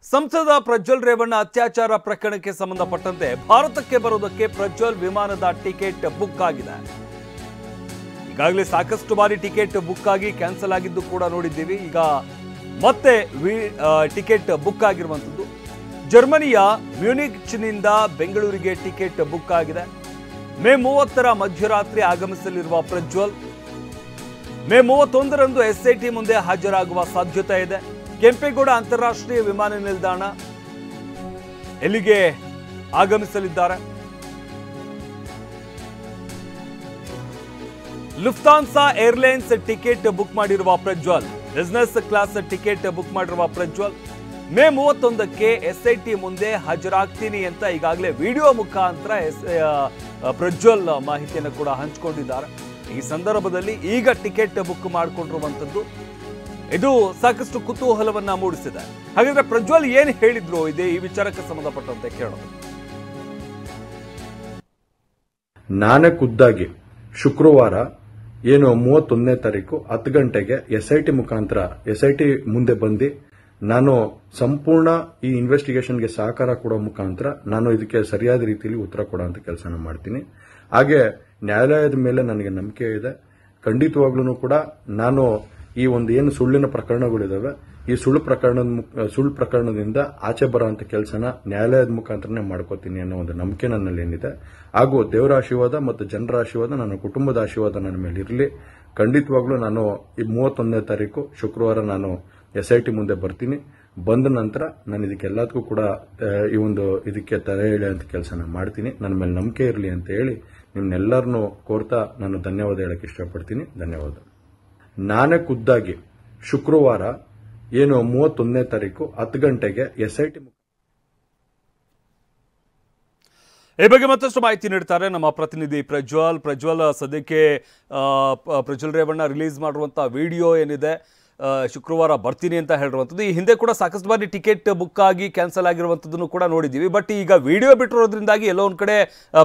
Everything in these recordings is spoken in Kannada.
ಸಂಸದ ಪ್ರಜ್ವಲ್ ರೇವಣ್ಣ ಅತ್ಯಾಚಾರ ಪ್ರಕರಣಕ್ಕೆ ಸಂಬಂಧಪಟ್ಟಂತೆ ಭಾರತಕ್ಕೆ ಬರುವುದಕ್ಕೆ ಪ್ರಜ್ವಲ್ ವಿಮಾನದ ಟಿಕೆಟ್ ಬುಕ್ ಆಗಿದೆ. ಈಗಾಗಲೇ ಸಾಕಷ್ಟು ಬಾರಿ ಟಿಕೆಟ್ ಬುಕ್ ಆಗಿ ಕ್ಯಾನ್ಸಲ್ ಆಗಿದ್ದು ಕೂಡ ನೋಡಿದ್ದೀವಿ. ಈಗ ಮತ್ತೆ ಟಿಕೆಟ್ ಬುಕ್ ಆಗಿರುವಂತದ್ದು. ಜರ್ಮನಿಯ ಮ್ಯೂನಿಚ್ನಿಂದ ಬೆಂಗಳೂರಿಗೆ ಟಿಕೆಟ್ ಬುಕ್ ಆಗಿದೆ. ಮೇ 30ರ ಮಧ್ಯರಾತ್ರಿ ಆಗಮಿಸಲಿರುವ ಪ್ರಜ್ವಲ್ ಮೇ 31ರಂದು ಎಸ್ಐಟಿ ಮುಂದೆ ಹಾಜರಾಗುವ ಸಾಧ್ಯತೆ ಇದೆ. ಕೆಂಪೇಗೌಡ ಅಂತಾರಾಷ್ಟ್ರೀಯ ವಿಮಾನ ನಿಲ್ದಾಣ ಎಲ್ಲಿಗೆ ಆಗಮಿಸಲಿದ್ದಾರೆ. ಲುಫ್ತಾನ್ಸಾ ಏರ್ಲೈನ್ಸ್ ಟಿಕೆಟ್ ಬುಕ್ ಮಾಡಿರುವ Prajwal, business class ticket book ಮಾಡಿರುವ ಪ್ರಜ್ವಲ್ ಮೇ 31ಕ್ಕೆ ಎಸ್ಐಟಿ ಮುಂದೆ ಹಾಜರಾಗ್ತೀನಿ ಅಂತ ಈಗಾಗಲೇ ವಿಡಿಯೋ ಮುಖಾಂತರ ಪ್ರಜ್ವಲ್ ಮಾಹಿತಿಯನ್ನು ಕೂಡ ಹಂಚಿಕೊಂಡಿದ್ದಾರೆ. ಈ ಸಂದರ್ಭದಲ್ಲಿ ಈಗ ಟಿಕೆಟ್ ಬುಕ್ ಮಾಡಿಕೊಂಡಿರುವಂತದ್ದು ಇದು ಸಾಕಷ್ಟು ಕುತೂಹಲವನ್ನ ಮೂಡಿಸಿದೆ. ಹಾಗಾದ್ರೆ ಪ್ರಜ್ವಲ್ ಏನು ಹೇಳಿದ್ರು ಈ ವಿಚಾರಕ್ಕೆ ಸಂಬಂಧಪಟ್ಟಂತೆ ಕೇಳೋದು. ನಾನೇ ಖುದ್ದಾಗಿ ಶುಕ್ರವಾರ ಏನು 31ನೇ ತಾರೀಕು 10 ಗಂಟೆಗೆ ಎಸ್ಐಟಿ ಮುಖಾಂತರ ಎಸ್ಐಟಿ ಮುಂದೆ ಬಂದು ನಾನು ಸಂಪೂರ್ಣ ಈ ಇನ್ವೆಸ್ಟಿಗೇಷನ್ಗೆ ಸಹಕಾರ ಕೊಡೋ ಮುಖಾಂತರ ನಾನು ಇದಕ್ಕೆ ಸರಿಯಾದ ರೀತಿಯಲ್ಲಿ ಉತ್ತರ ಕೊಡುವಂತ ಕೆಲಸನ ಮಾಡ್ತೀನಿ. ಹಾಗೆ ನ್ಯಾಯಾಲಯದ ಮೇಲೆ ನನಗೆ ನಂಬಿಕೆ ಇದೆ. ಖಂಡಿತವಾಗ್ಲೂ ಕೂಡ ನಾನು ಈ ಒಂದು ಏನು ಸುಳ್ಳಿನ ಪ್ರಕರಣಗಳಿದಾವೆ ಈ ಸುಳ್ಳು ಪ್ರಕರಣದಿಂದ ಆಚೆ ಬರೋಂಥ ಕೆಲಸನ ನ್ಯಾಯಾಲಯದ ಮುಖಾಂತರನೇ ಮಾಡ್ಕೋತೀನಿ ಅನ್ನೋ ಒಂದು ನಂಬಿಕೆ ನನ್ನಲ್ಲಿ ಏನಿದೆ. ಹಾಗೂ ದೇವರ ಆಶೀರ್ವಾದ ಮತ್ತು ಜನರ ಆಶೀರ್ವಾದ, ನನ್ನ ಕುಟುಂಬದ ಆಶೀರ್ವಾದ ನನ್ನ ಮೇಲೆ ಇರಲಿ. ಖಂಡಿತವಾಗ್ಲೂ ನಾನು ಈ 31ನೇ ತಾರೀಕು ಶುಕ್ರವಾರ ನಾನು ಎಸ್ಐಟಿ ಮುಂದೆ ಬರ್ತೀನಿ. ಬಂದ ನಂತರ ನಾನು ಇದಕ್ಕೆಲ್ಲದಕ್ಕೂ ಕೂಡ ಈ ಒಂದು ಇದಕ್ಕೆ ತಲೆ ಎಳೆಯುವಂತ ಕೆಲಸನ ಮಾಡ್ತೀನಿ. ನನ್ನ ಮೇಲೆ ನಂಬಿಕೆ ಇರಲಿ ಅಂತ ಹೇಳಿ ನಿಮ್ನೆಲ್ಲರನ್ನೂ ಕೋರ್ತಾ ನಾನು ಧನ್ಯವಾದ ಹೇಳಕ್ಕೆ ಇಷ್ಟಪಡ್ತೀನಿ. ಧನ್ಯವಾದ. ನಾನೇ ಖುದ್ದಾಗಿ ಶುಕ್ರವಾರ ಏನು 31ನೇ ತಾರೀಕು 10 ಗಂಟೆಗೆ ಎಸ್ಐಟಿ ಈ ಬಗ್ಗೆ ಮತ್ತಷ್ಟು ಮಾಹಿತಿ ನೀಡ್ತಾರೆ ನಮ್ಮ ಪ್ರತಿನಿಧಿ ಪ್ರಜ್ವಲ್. ಸದ್ಯಕ್ಕೆ ಪ್ರಜ್ವಲ್ ರೇವಣ್ಣ ರಿಲೀಸ್ ಮಾಡಿರುವಂತಹ ವಿಡಿಯೋ ಏನಿದೆ, ಶುಕ್ರವಾರ ಬರ್ತೀನಿ ಅಂತ ಹೇಳಿರುವಂಥದ್ದು. ಈ ಹಿಂದೆ ಕೂಡ ಸಾಕಷ್ಟು ಬಾರಿ ಟಿಕೆಟ್ ಬುಕ್ ಆಗಿ ಕ್ಯಾನ್ಸಲ್ ಆಗಿರುವಂಥದ್ದನ್ನು ಕೂಡ ನೋಡಿದ್ದೀವಿ. ಬಟ್ ಈಗ ವಿಡಿಯೋ ಬಿಟ್ಟಿರೋದ್ರಿಂದಾಗಿ ಎಲ್ಲೋ ಒಂದು ಕಡೆ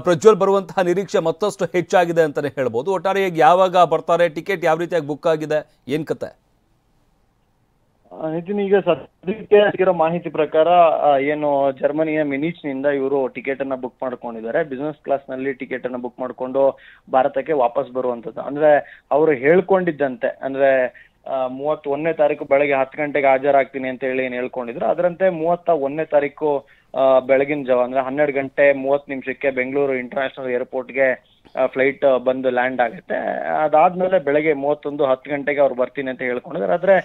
ಪ್ರಜ್ವಲ್ ಬರುವಂತಹ ನಿರೀಕ್ಷೆ ಮತ್ತಷ್ಟು ಹೆಚ್ಚಾಗಿದೆ ಅಂತಾನೆ ಹೇಳ್ಬೋದು. ಒಟ್ಟಾರೆಯಾಗಿ ಯಾವಾಗ ಬರ್ತಾರೆ, ಟಿಕೆಟ್ ಯಾವ ರೀತಿಯಾಗಿ ಬುಕ್ ಆಗಿದೆ, ಏನ್ ಕತೆ? ನಿತಿನ್, ಈಗ ಸದ್ಯಕ್ಕೆ ಸಿಗಿರೋ ಮಾಹಿತಿ ಪ್ರಕಾರ ಏನು ಜರ್ಮನಿಯ ಮಿನಿಚ್ ನಿಂದ ಇವರು ಟಿಕೆಟ್ ಅನ್ನ ಬುಕ್ ಮಾಡ್ಕೊಂಡಿದ್ದಾರೆ. ಬಿಸಿನೆಸ್ ಕ್ಲಾಸ್ ನಲ್ಲಿ ಟಿಕೆಟ್ ಅನ್ನ ಬುಕ್ ಮಾಡ್ಕೊಂಡು ಭಾರತಕ್ಕೆ ವಾಪಸ್ ಬರುವಂತದ್ದು. ಅಂದ್ರೆ ಅವರು ಹೇಳ್ಕೊಂಡಿದ್ದಂತೆ, ಅಂದ್ರೆ 31ನೇ ತಾರೀಕು ಬೆಳಗ್ಗೆ 10 ಗಂಟೆಗೆ ಹಾಜರಾಗ್ತೀನಿ ಅಂತ ಹೇಳಿ ಏನ್ ಹೇಳ್ಕೊಂಡಿದ್ರು, ಅದರಂತೆ 31ನೇ ತಾರೀಕು ಬೆಳಗಿನ ಜಾವ ಅಂದ್ರೆ 12:30 ಬೆಂಗಳೂರು ಇಂಟರ್ನ್ಯಾಷನಲ್ ಏರ್ಪೋರ್ಟ್ಗೆ ಫ್ಲೈಟ್ ಬಂದು ಲ್ಯಾಂಡ್ ಆಗುತ್ತೆ. ಅದಾದ್ಮೇಲೆ ಬೆಳಗ್ಗೆ 31 10 ಗಂಟೆಗೆ ಅವ್ರು ಬರ್ತೀನಿ ಅಂತ ಹೇಳ್ಕೊಂಡಿದ್ದಾರೆ. ಆದ್ರೆ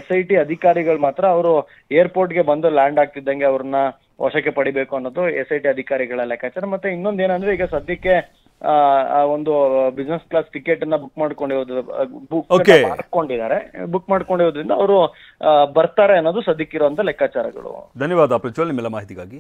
SIT ಅಧಿಕಾರಿಗಳು ಮಾತ್ರ ಅವರು ಏರ್ಪೋರ್ಟ್ಗೆ ಬಂದು ಲ್ಯಾಂಡ್ ಆಗ್ತಿದ್ದಂಗೆ ಅವ್ರನ್ನ ವಶಕ್ಕೆ ಪಡಿಬೇಕು ಅನ್ನೋದು SIT ಅಧಿಕಾರಿಗಳ ಲೆಕ್ಕಾಚಾರ. ಮತ್ತೆ ಇನ್ನೊಂದೇನಂದ್ರೆ, ಈಗ ಸದ್ಯಕ್ಕೆ ಒಂದು ಬಿಸಿನೆಸ್ ಕ್ಲಾಸ್ ಟಿಕೆಟ್ ಅನ್ನ ಬುಕ್ ಮಾಡ್ಕೊಂಡಿರೋದ್ರಿಂದ ಅವರು ಬರ್ತಾರೆ ಅನ್ನೋದು ಸದ್ಯಕ್ಕಿರುವಂತ ಲೆಕ್ಕಾಚಾರಗಳು. ಧನ್ಯವಾದ ಪ್ರಜ್ವಲ್ ನಿಮ್ಮೆಲ್ಲ ಮಾಹಿತಿಗಾಗಿ.